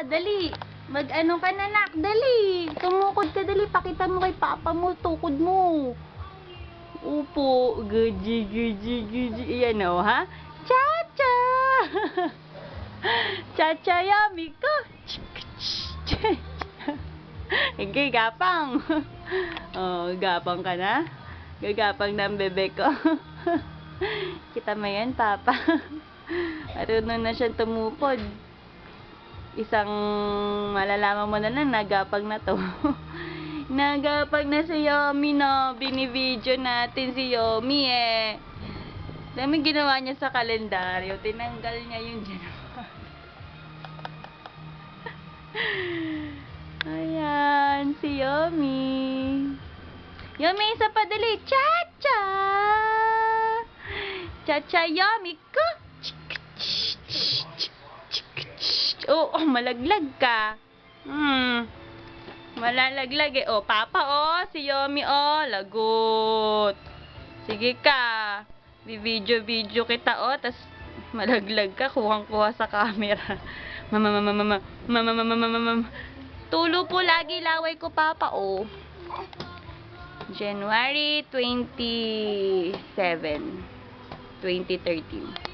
dali. Mag-ano ka na, nak, dali. Tumukod ka, dali. Pakita mo kay papa mo, tukod mo. Upo. Guji. Iyan o, ha? Cha-cha! Cha-cha, yummy ko. Okay, gapang. Oh, gapang ka na? Gagapang na ang bebe ko. Kita mo yan, papa. Marunong na siyang tumupod. Isang malalaman mo na lang, nagapag na to. Nagapag na si Yomi, no? Binivideo natin si Yomi, eh. Dami ginawa niya sa kalendaryo. Tinanggal niya yung January. Ayan, si Yomi. Yomi, isa pa dali. Cha-cha! Cha-cha, Yomi ko. Oh, malaglag ka. Malalaglag eh. Oh, papa, oh. Si Yomi, oh. Lagot. Sige ka. Video kita, oh. Tas malaglag ka. Kuhang-kuha sa camera. Mama. Tulo po lagi laway ko, papa, oh. January 27, 2013.